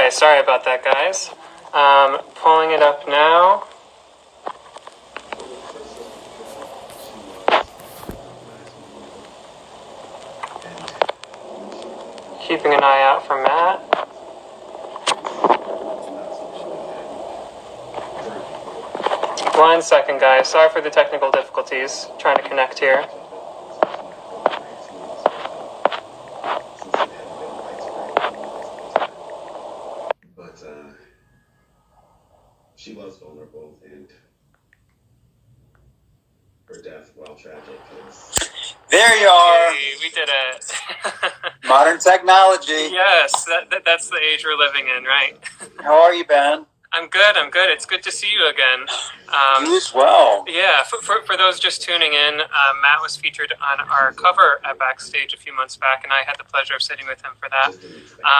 Okay, sorry about that, guys. Pulling it up now. Keeping an eye out for Matt. One second, guys. Sorry for the technical difficulties. Trying to connect here. But she was vulnerable, and her death, while tragic, is... There you are. Hey, we did it. Modern technology. Yes, that's the age we're living in, right? How are you, Ben? I'm good. It's good to see you again. You as well. Yeah, for those just tuning in, Matt was featured on our cover at Backstage a few months back, and I had the pleasure of sitting with him for that.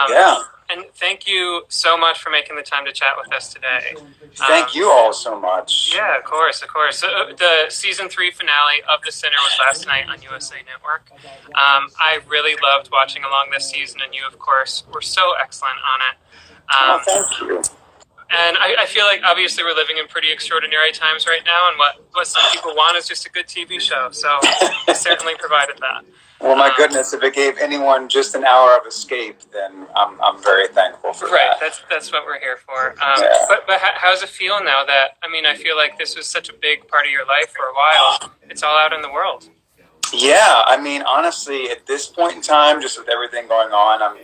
Yeah. And thank you so much for making the time to chat with us today. Thank you all so much. Yeah, of course. So, the season 3 finale of The Sinner was last night on USA Network. I really loved watching along this season, and you, of course, were so excellent on it. Thank you. And I feel like, obviously, we're living in pretty extraordinary times right now, and what some people want is just a good TV show. So, it certainly provided that. Well, my goodness, if it gave anyone just an hour of escape, then I'm very thankful for that. Right, that's what we're here for. But how's it feel now that, I feel like this was such a big part of your life for a while. It's all out in the world. Yeah, honestly, at this point in time, just with everything going on,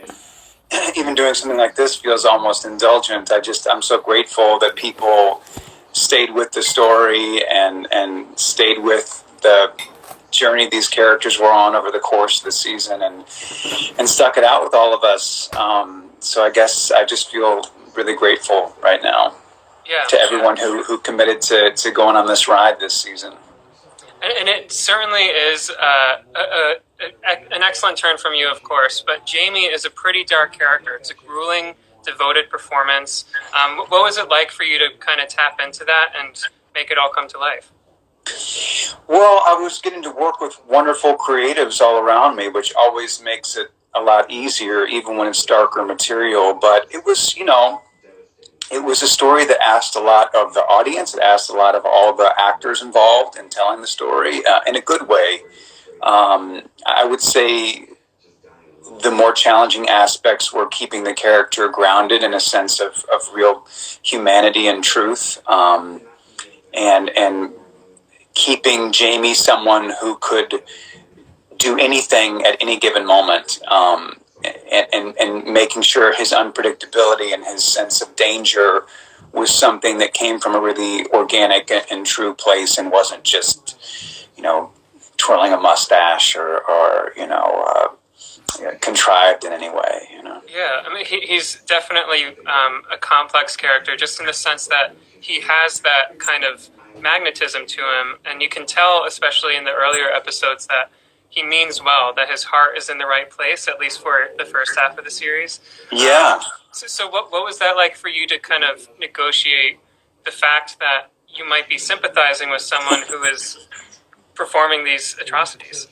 even doing something like this feels almost indulgent. I'm so grateful that people stayed with the story and stayed with the journey these characters were on over the course of the season and stuck it out with all of us. So I guess I just feel really grateful right now to everyone who committed to going on this ride this season. And it certainly is an excellent turn from you, of course, but Jamie is a pretty dark character. It's a grueling, devoted performance. What was it like for you to kind of tap into that and make it all come to life? Well, I was getting to work with wonderful creatives all around me, which always makes it a lot easier, even when it's darker material. But it was, it was a story that asked a lot of the audience. It asked a lot of all the actors involved in telling the story in a good way. I would say the more challenging aspects were keeping the character grounded in a sense of real humanity and truth, and keeping Jamie someone who could do anything at any given moment, and making sure his unpredictability and his sense of danger was something that came from a really organic and true place and wasn't just, twirling a mustache or contrived in any way, Yeah, he's definitely a complex character, just in the sense that he has that kind of magnetism to him, and you can tell, especially in the earlier episodes, that he means well, that his heart is in the right place, at least for the first half of the series. Yeah. So what was that like for you to kind of negotiate the fact that you might be sympathizing with someone who is performing these atrocities?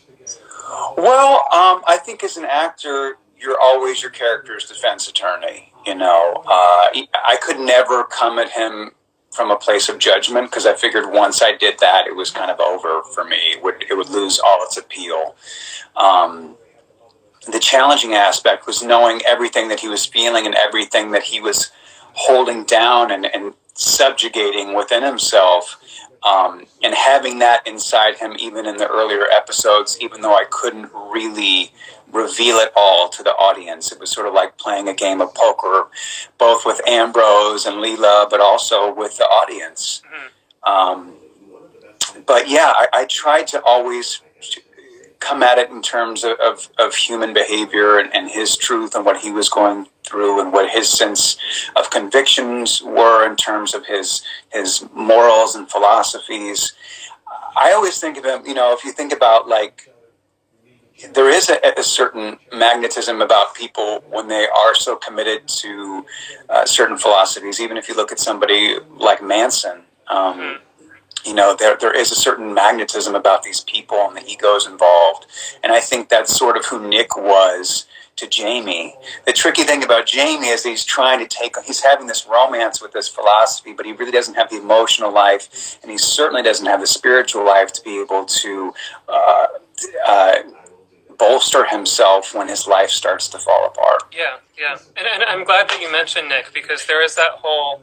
Well, I think as an actor, you're always your character's defense attorney. I could never come at him from a place of judgment, because I figured once I did that, it was kind of over for me. It would lose all its appeal. The challenging aspect was knowing everything that he was feeling and everything that he was holding down and subjugating within himself, and having that inside him even in the earlier episodes, even though I couldn't really reveal it all to the audience. It was sort of like playing a game of poker, both with Ambrose and Leela, but also with the audience. But yeah, I tried to always come at it in terms of human behavior and his truth and what he was going through and what his sense of convictions were in terms of his morals and philosophies. I always think of him, if you think about, like, there is a certain magnetism about people when they are so committed to certain philosophies. Even if you look at somebody like Manson, there is a certain magnetism about these people and the egos involved. And I think that's sort of who Nick was to Jamie. The tricky thing about Jamie is he's having this romance with this philosophy, but he really doesn't have the emotional life, and he certainly doesn't have the spiritual life to be able to bolster himself when his life starts to fall apart. Yeah. And I'm glad that you mentioned Nick, because there is that whole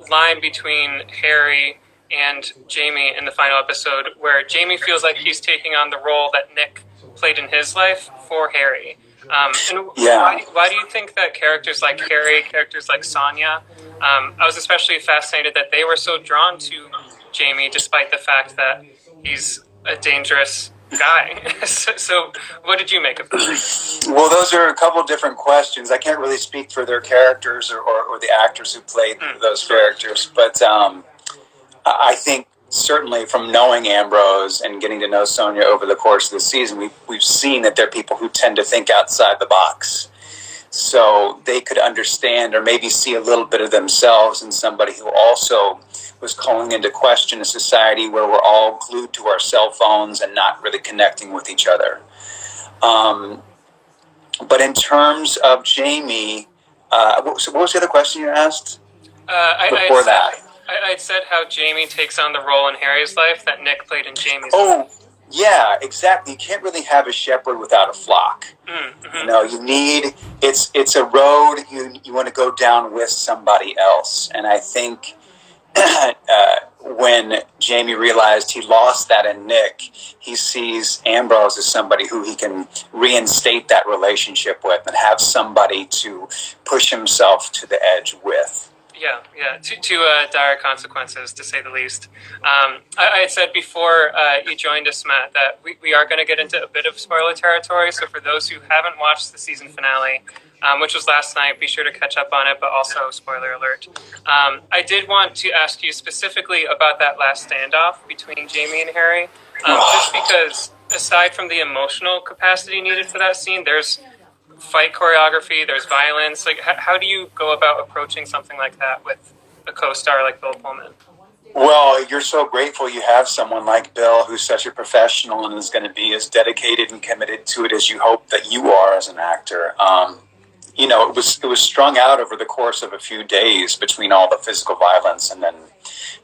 line between Harry and Jamie in the final episode where Jamie feels like he's taking on the role that Nick played in his life for Harry. Why do you think that characters like Harry, characters like Sonia, I was especially fascinated that they were so drawn to Jamie despite the fact that he's a dangerous guy. So what did you make of that? Well, those are a couple of different questions. I can't really speak for their characters or the actors who played those characters, but I think certainly from knowing Ambrose and getting to know Sonia over the course of the season, we've seen that they're people who tend to think outside the box. So they could understand or maybe see a little bit of themselves in somebody who also was calling into question a society where we're all glued to our cell phones and not really connecting with each other. But in terms of Jamie, what was the other question you asked? I said how Jamie takes on the role in Harry's life that Nick played in Jamie's life. Yeah, exactly. You can't really have a shepherd without a flock. Mm-hmm. You know, you need it's a road you want to go down with somebody else. And I think when Jamie realized he lost that in Nick, he sees Ambrose as somebody who he can reinstate that relationship with and have somebody to push himself to the edge with. Yeah. Two dire consequences, to say the least. I had said before you joined us, Matt, that we are going to get into a bit of spoiler territory. So for those who haven't watched the season finale, which was last night, be sure to catch up on it, but also spoiler alert. I did want to ask you specifically about that last standoff between Jamie and Harry, just because aside from the emotional capacity needed for that scene, there's fight choreography, there's violence. Like, how do you go about approaching something like that with a co-star like Bill Pullman? Well, you're so grateful you have someone like Bill who's such a professional and is going to be as dedicated and committed to it as you hope that you are as an actor. You know, it was strung out over the course of a few days between all the physical violence and then,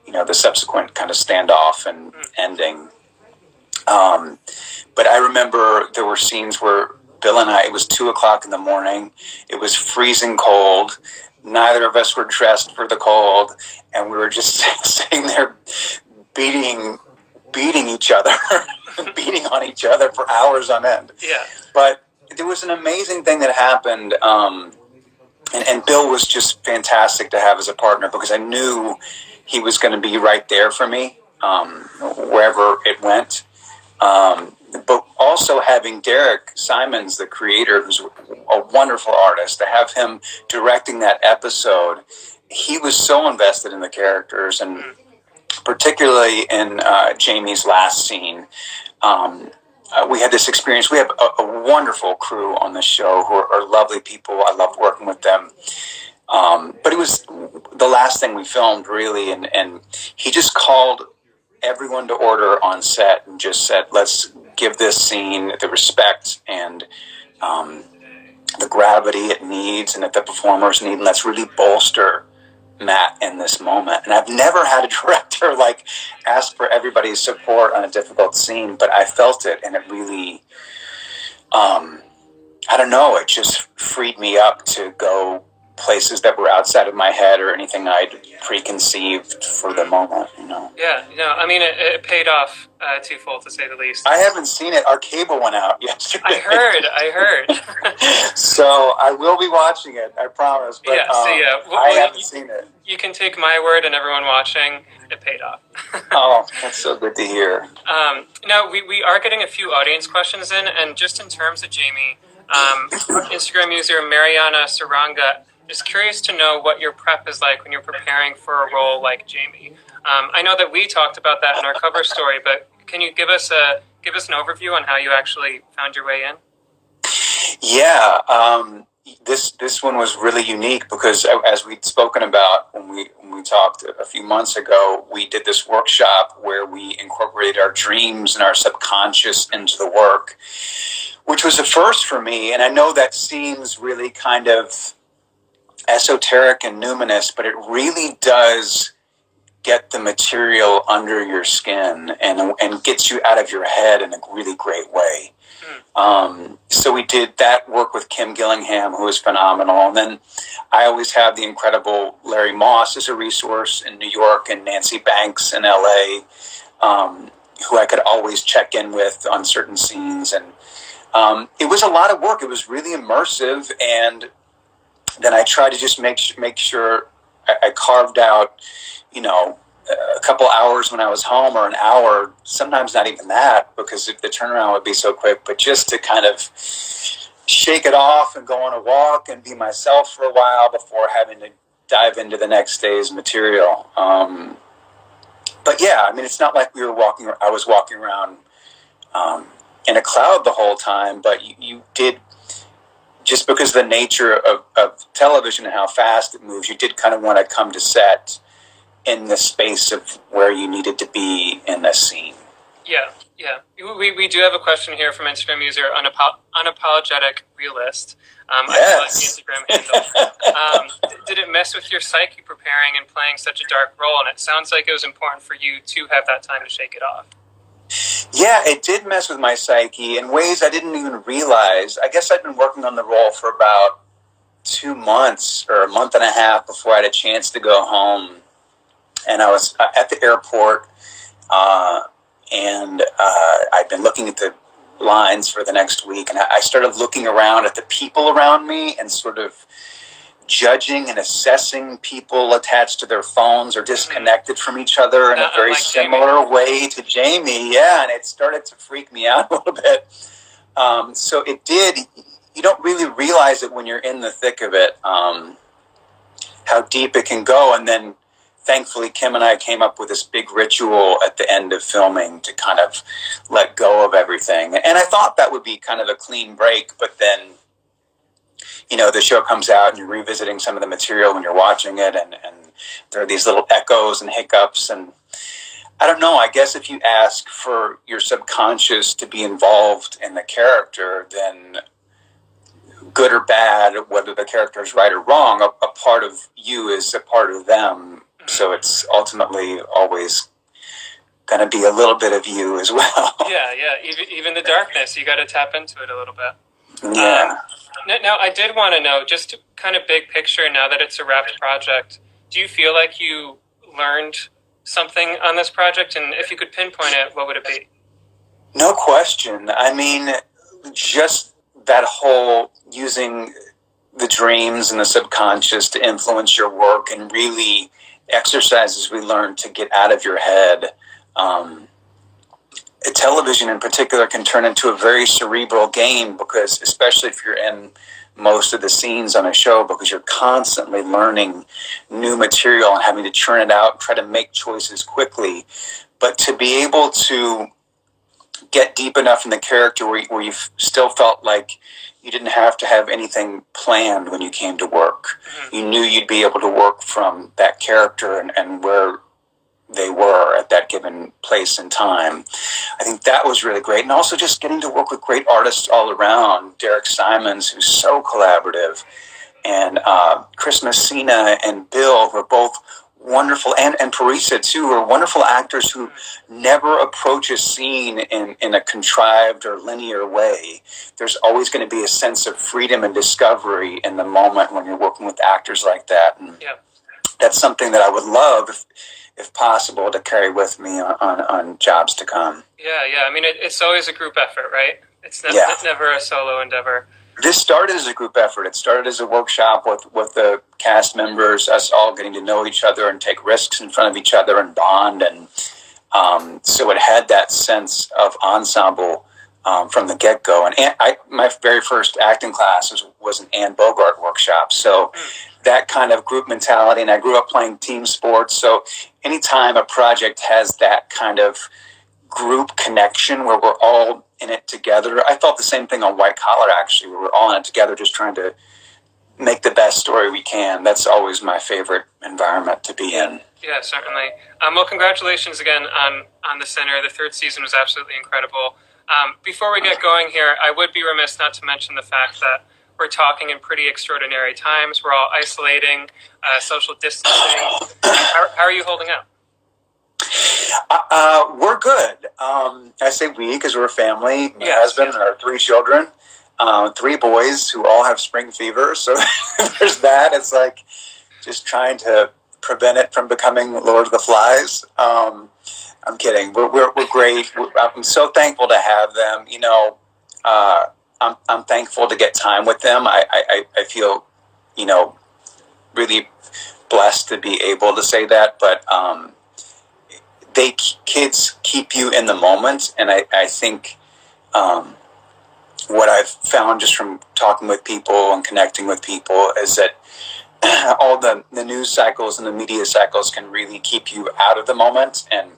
you know, the subsequent kind of standoff and ending. But I remember there were scenes where Bill and I, it was 2:00 in the morning. It was freezing cold. Neither of us were dressed for the cold. And we were just sitting there beating each other, beating on each other for hours on end. Yeah. But there was an amazing thing that happened. And Bill was just fantastic to have as a partner because I knew he was going to be right there for me, wherever it went. But also having Derek Simons, the creator, who's a wonderful artist, to have him directing that episode, he was so invested in the characters, and particularly in Jamie's last scene. We had this experience. We have a wonderful crew on the show who are lovely people. I love working with them. But it was the last thing we filmed, really, and he just called everyone to order on set and just said, let's give this scene the respect and the gravity it needs and that the performers need, and let's really bolster Matt in this moment. And I've never had a director like ask for everybody's support on a difficult scene, but I felt it, and it really I don't know, it just freed me up to go places that were outside of my head or anything I'd preconceived for the moment, you know. Yeah, I mean, it paid off twofold, to say the least. I haven't seen it. Our cable went out yesterday. I heard. So I will be watching it, I promise. But I haven't seen it. You can take my word, and everyone watching, it paid off. Oh, that's so good to hear. Now, we are getting a few audience questions in, and just in terms of Jamie, Instagram user Mariana Saranga is curious to know what your prep is like when you're preparing for a role like Jamie. I know that we talked about that in our cover story, but can you give us an overview on how you actually found your way in? Yeah, this one was really unique because, as we'd spoken about when we talked a few months ago, we did this workshop where we incorporated our dreams and our subconscious into the work, which was a first for me. And I know that seems really kind of esoteric and numinous, but it really does get the material under your skin and gets you out of your head in a really great way. So we did that work with Kim Gillingham, who was phenomenal. And then I always have the incredible Larry Moss as a resource in New York, and Nancy Banks in LA, who I could always check in with on certain scenes. And it was a lot of work. It was really immersive. And then I tried to just make sure I carved out, a couple hours when I was home, or an hour, sometimes not even that, because the turnaround would be so quick, but just to kind of shake it off and go on a walk and be myself for a while before having to dive into the next day's material. But yeah, I mean, it's not like I was walking around in a cloud the whole time, but you did, just because of the nature of television and how fast it moves, you did kind of want to come to set in the space of where you needed to be in the scene. Yeah. We do have a question here from Instagram user Unapologetic Realist. Yes. I like the Instagram handle. Did it mess with your psyche preparing and playing such a dark role? And it sounds like it was important for you to have that time to shake it off. Yeah, it did mess with my psyche in ways I didn't even realize. I guess I'd been working on the role for about 2 months or a month and a half before I had a chance to go home. And I was at the airport, and I'd been looking at the lines for the next week, and I started looking around at the people around me and sort of judging and assessing people attached to their phones or disconnected from each other in a very similar way to Jamie. Yeah, and it started to freak me out a little bit. So it did. You don't really realize it when you're in the thick of it, how deep it can go. And then thankfully, Kim and I came up with this big ritual at the end of filming to kind of let go of everything. And I thought that would be kind of a clean break, but then, the show comes out and you're revisiting some of the material when you're watching it, and there are these little echoes and hiccups. And I don't know, I guess if you ask for your subconscious to be involved in the character, then good or bad, whether the character is right or wrong, a part of you is a part of them. So it's ultimately always going to be a little bit of you as well. Yeah. Even the darkness, you got to tap into it a little bit. Yeah. Now, I did want to know, just kind of big picture, now that it's a wrapped project, do you feel like you learned something on this project? And if you could pinpoint it, what would it be? No question. I mean, just that whole using the dreams and the subconscious to influence your work, and really exercises we learn to get out of your head. Television in particular can turn into a very cerebral game, because especially if you're in most of the scenes on a show, because you're constantly learning new material and having to churn it out, try to make choices quickly. But to be able to get deep enough in the character where you still felt like you didn't have to have anything planned when you came to work. Mm-hmm. You knew you'd be able to work from that character and where they were at that given place and time. I think that was really great. And also just getting to work with great artists all around. Derek Simons, who's so collaborative, and Chris Messina and Bill, who are both wonderful, and Parisa too, who are wonderful actors who never approach a scene in a contrived or linear way. There's always going to be a sense of freedom and discovery in the moment when you're working with actors like that. And that's something that I would love, if possible, to carry with me on jobs to come. Yeah. I mean, it's always a group effort, right? It's never a solo endeavor. This started as a group effort. It started as a workshop with the cast members, us all getting to know each other and take risks in front of each other and bond. And so it had that sense of ensemble from the get-go. And my very first acting class was an Anne Bogart workshop. So that kind of group mentality, and I grew up playing team sports. So anytime a project has that kind of group connection where we're all in it together. I felt the same thing on White Collar, actually, where we're all in it together, just trying to make the best story we can. That's always my favorite environment to be in. Yeah, certainly. Well, congratulations again on The Sinner. The third season was absolutely incredible. Before we get going here, I would be remiss not to mention the fact that we're talking in pretty extraordinary times. We're all isolating, social distancing. How are you holding up? We're good. I say we because we're a family. My Yes, husband and our 3 children, 3 boys who all have spring fever. So there's that. It's like just trying to prevent it from becoming Lord of the Flies. I'm kidding. We're great. I'm so thankful to have them. You know, I'm thankful to get time with them. I feel, you know, really blessed to be able to say that. But kids keep you in the moment, and I think what I've found just from talking with people and connecting with people is that all the news cycles and the media cycles can really keep you out of the moment. And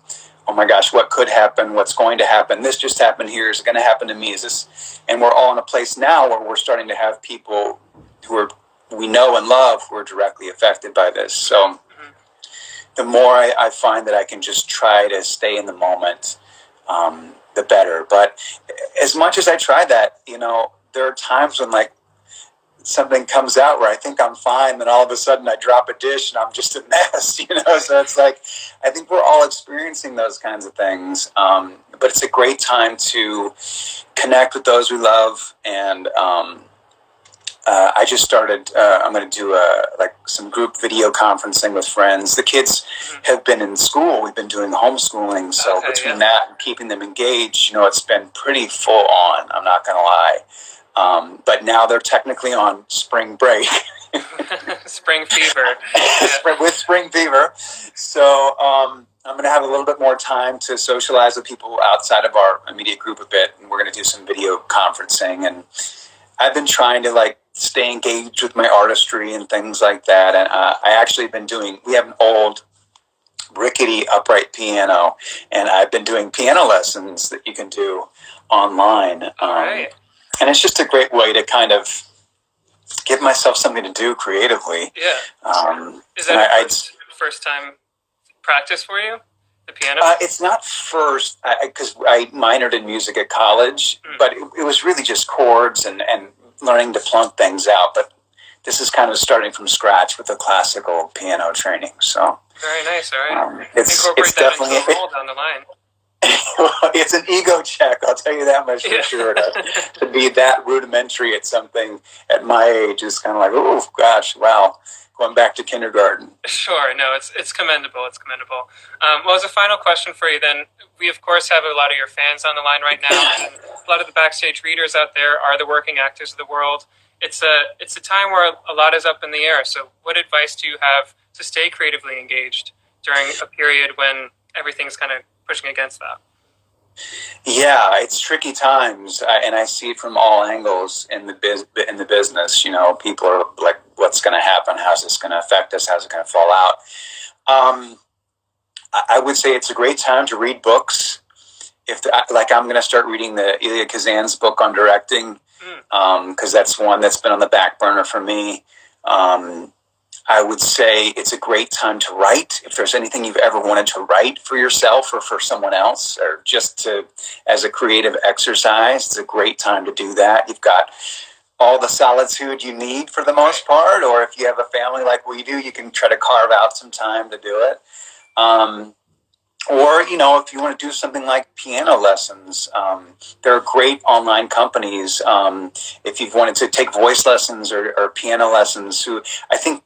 oh my gosh, what could happen? What's going to happen? This just happened here. Is it going to happen to me? Is this? And we're all in a place now where we're starting to have people we know and love who are directly affected by this. So the more I find that I can just try to stay in the moment, the better. But as much as I try that, you know, there are times when like something comes out where I think I'm fine, then all of a sudden I drop a dish and I'm just a mess, you know? So it's like, I think we're all experiencing those kinds of things. But it's a great time to connect with those we love. And I just started, I'm going to do some group video conferencing with friends. The kids have been in school. We've been doing homeschooling. So between that and keeping them engaged, you know, it's been pretty full on. I'm not going to lie. But now they're technically on spring break. Spring fever. With spring fever. So I'm going to have a little bit more time to socialize with people outside of our immediate group a bit. And we're going to do some video conferencing. And I've been trying to like stay engaged with my artistry and things like that. And I actually been we have an old rickety upright piano. And I've been doing piano lessons that you can do online. Right. And it's just a great way to kind of give myself something to do creatively. Yeah. Is that first time practice for you, the piano? It's not first, because I minored in music at college, but it was really just chords and learning to plunk things out. But this is kind of starting from scratch with the classical piano training. So very nice. All right. It's definitely into a role down the line. It's an ego check, I'll tell you that much for sure. To be that rudimentary at something at my age is kind of like, oh gosh, wow, going back to kindergarten. Sure, no, it's commendable. It's commendable. Well, as a final question for you, then, we of course have a lot of your fans on the line right now, and a lot of the Backstage readers out there are the working actors of the world. It's a time where a lot is up in the air. So, what advice do you have to stay creatively engaged during a period when everything's kind of pushing against that? Yeah, it's tricky times, and I see it from all angles in the business. You know, people are like, "What's going to happen? How's this going to affect us? How's it going to fall out?" I would say it's a great time to read books. I'm going to start reading the Elia Kazan's book on directing, because that's one that's been on the back burner for me. I would say it's a great time to write. If there's anything you've ever wanted to write for yourself or for someone else, or just as a creative exercise, it's a great time to do that. You've got all the solitude you need for the most part, or if you have a family like we do, you can try to carve out some time to do it. Or, you know, if you want to do something like piano lessons, there are great online companies. If you've wanted to take voice lessons or piano lessons, I think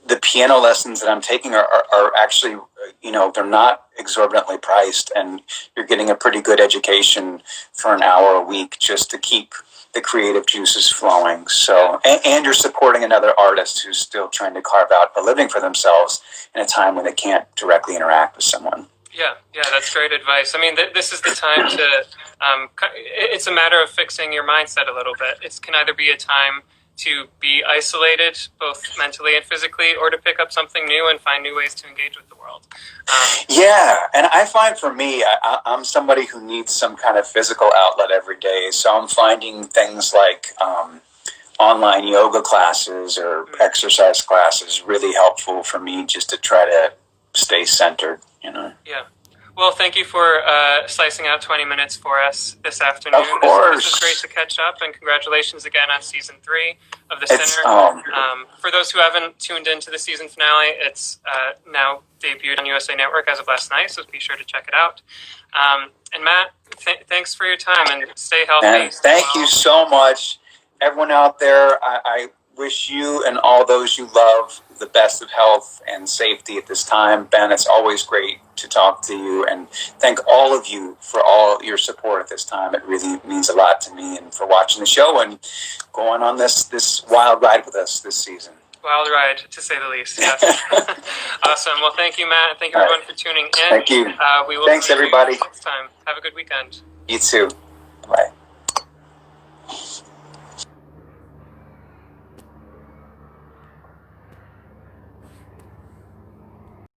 the piano lessons that I'm taking are actually, you know, they're not exorbitantly priced, and you're getting a pretty good education for an hour a week just to keep the creative juices flowing. So, and you're supporting another artist who's still trying to carve out a living for themselves in a time when they can't directly interact with someone. Yeah, that's great advice. I mean, this is the time to, it's a matter of fixing your mindset a little bit. It can either be a time to be isolated, both mentally and physically, or to pick up something new and find new ways to engage with the world. Yeah, and I find for me, I'm somebody who needs some kind of physical outlet every day, so I'm finding things like online yoga classes or exercise classes really helpful for me just to try to stay centered, Yeah. Well, thank you for slicing out 20 minutes for us this afternoon. Of course. This was great to catch up, and congratulations again on season 3 of The Sinner. For those who haven't tuned into the season finale, it's now debuted on USA Network as of last night, so be sure to check it out. And Matt, thanks for your time, and stay healthy. And thank you so much. Everyone out there, I wish you and all those you love the best of health and safety at this time. Ben, it's always great to talk to you, and thank all of you for all your support at this time. It really means a lot to me, and for watching the show and going on this wild ride with us this season. Wild ride, to say the least. Yes. Awesome. Well, thank you, Matt. Thank you, everyone, for tuning in. Thank you. We will Thanks, see you everybody. next time. Have a good weekend. You too. Bye.